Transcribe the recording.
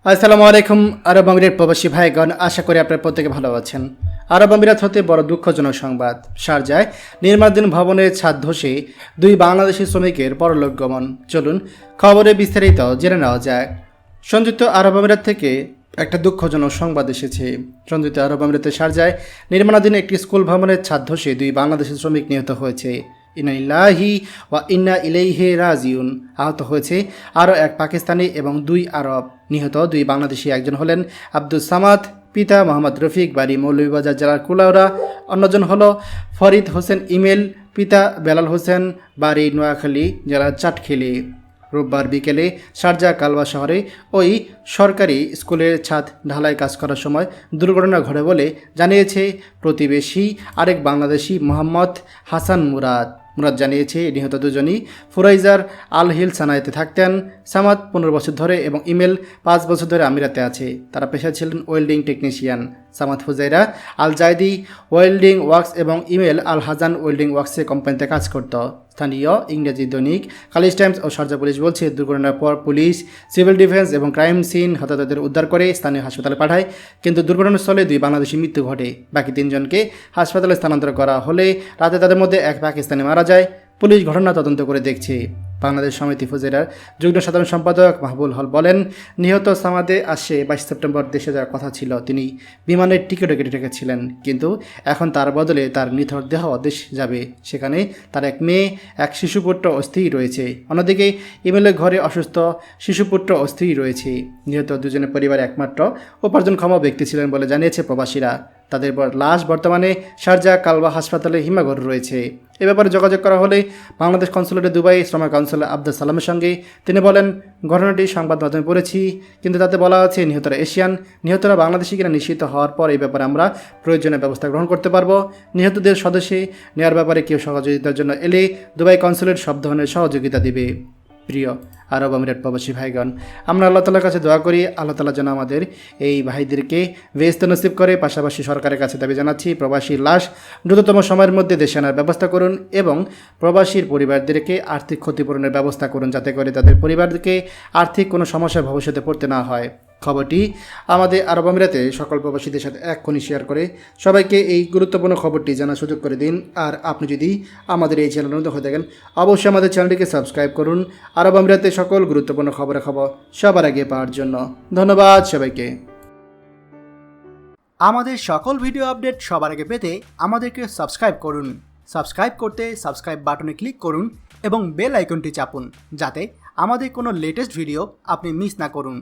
আসসালামু আলাইকুম আরব আমিরাত প্রবাসী ভাইগণ, আশা করি আপনারা প্রত্যেকে ভালো আছেন। আরব আমিরাত হতে বড় দুঃখজনক সংবাদ, শারজায় নির্মাণাধীন ভবনের ছাদ ধসে দুই বাংলাদেশি শ্রমিকের পরলোক গমন। চলুন খবরে বিস্তারিত জেনে নেওয়া যাক। সংযুক্ত আরব আমিরাত থেকে একটা দুঃখজনক সংবাদ এসেছে। সংযুক্ত আরব আমিরাতের শারজায় নির্মাণাধীন একটি স্কুল ভবনের ছাদ ধসে দুই বাংলাদেশি শ্রমিক নিহত হয়েছে। ইন্না লিল্লাহি ওয়া ইন্না ইলাইহি রাজিউন। আহত হয়েছে আরও এক পাকিস্তানি এবং দুই আরব। নিহত দুই বাংলাদেশি একজন হলেন আব্দুল সামাদ, পিতা মোহাম্মদ রফিক, বাড়ি মৌলভীবাজার জেলার কুলাউড়া। অন্যজন হলো ফরিদ হোসেন ইমেল, পিতা বেলাল হোসেন, বাড়ি নোয়াখালী জেলার চাটখিলি। রোববার বিকেলে শারজা কালবা শহরে ওই সরকারি স্কুলের ছাদ ঢালাই কাজ করার সময় দুর্ঘটনা ঘটে বলে জানিয়েছে প্রতিবেশী আরেক বাংলাদেশি মোহাম্মদ হাসান মুরাদ। মুরাদ জানিয়েছে নিহত দুজনই ফুরাইজার আল হিল সানাইতে থাকতেন। সামাদ 15 বছর ধরে এবং ইমেল 5 বছর ধরে আমিরাতে আছে। তারা পেশায় ছিলেন ওয়েল্ডিং টেকনিশিয়ান। সামাদ ফুজাইরা আল জায়দি ওয়েল্ডিং ওয়ার্কস এবং ইমেল আল হাজান ওয়েল্ডিং ওয়ার্কসে কোম্পানিতে কাজ করত। স্থানীয় ইংরেজি দৈনিক খালিজ টাইমস ও শারজা পুলিশ বলছে, দুর্ঘটনার পর পুলিশ, সিভিল ডিফেন্স এবং ক্রাইম সিন হতাহতদের উদ্ধার করে স্থানীয় হাসপাতালে পাঠায়। কিন্তু দুর্ঘটনাস্থলে দুই বাংলাদেশি মৃত্যু ঘটে। বাকি 3 জনকে হাসপাতালে স্থানান্তর করা হলে রাতে তাদের মধ্যে এক পাকিস্তানি মারা যায়। পুলিশ ঘটনা তদন্ত করে দেখছে। বাংলাদেশ সমিতি ফুজেরার যুগ্ম সাধারণ সম্পাদক মাহবুল হল বলেন, নিহত সামাদে আসে 22 সেপ্টেম্বর দেশে যাওয়ার কথা ছিল। তিনি বিমানের টিকিটও কেটে রেখেছিলেন, কিন্তু এখন তার বদলে তার নিথর দেহ দেশ যাবে। সেখানে তার এক মেয়ে, এক শিশুপুত্র অস্থির রয়েছে। অন্যদিকে ইমেলের ঘরে অসুস্থ শিশুপুত্র অস্থির রয়েছে। নিহত দুজনের পরিবারে একমাত্র উপার্জনক্ষম ব্যক্তি ছিলেন বলে জানিয়েছে প্রবাসীরা। তাদের লাশ বর্তমানে শারজা কালবা হাসপাতালে হিমাগর রয়েছে। এ ব্যাপারে যোগাযোগ করা হলে বাংলাদেশ কনসুলেটে দুবাই শ্রম কাউন্সিলর আব্দুল সালামের সঙ্গে তিনি বলেন, ঘটনাটি সংবাদ মাধ্যমে পড়েছি, কিন্তু তাতে বলা আছে নিহতরা এশিয়ান। নিহতরা বাংলাদেশি কিনা নিশ্চিত হওয়ার পর এই ব্যাপারে আমরা প্রয়োজনীয় ব্যবস্থা গ্রহণ করতে পারবো। নিহতদের স্বদেশে নেওয়ার ব্যাপারে কেউ সহযোগিতার জন্য এলে দুবাই কনসুলেট সব ধরনের সহযোগিতা দিবে। প্রিয় আরব আমিরাত প্রবাসী ভাইগণ, আমরা আল্লাহ তাআলার কাছে দোয়া করি আল্লাহ তাআলা যেন আমাদের এই ভাইদেরকে বেহেশত নসিব করে। পাশাপাশি সরকারের কাছে দাবি জানাচ্ছি, প্রবাসীর লাশ দ্রুততম সময়ের মধ্যে দেশে আনার ব্যবস্থা করুন এবং প্রবাসীর পরিবারদেরকে আর্থিক ক্ষতিপূরণের ব্যবস্থা করুন, যাতে করে তাদের পরিবারকে আর্থিক কোনো সমস্যার ভবিষ্যতে পড়তে না হয়। খবরটি আমাদের আরব আমিরাতে সকল প্রবাসীদের সাথে এক্ষুনি শেয়ার করে সবাইকে এই গুরুত্বপূর্ণ খবরটি জানার সুযোগ করে দিন। আর আপনি যদি আমাদের এই চ্যানেল নতুন হয়ে থাকেন, অবশ্যই আমাদের চ্যানেলটিকে সাবস্ক্রাইব করুন আরব আমিরাতে সকল গুরুত্বপূর্ণ খবর সবার আগে পাওয়ার জন্য। ধন্যবাদ সবাইকে। আমাদের সকল ভিডিও আপডেট সবার আগে পেতে আমাদেরকে সাবস্ক্রাইব করুন। সাবস্ক্রাইব করতে সাবস্ক্রাইব বাটনে ক্লিক করুন এবং বেল আইকনটি চাপুন, যাতে আমাদের কোনো লেটেস্ট ভিডিও আপনি মিস না করুন।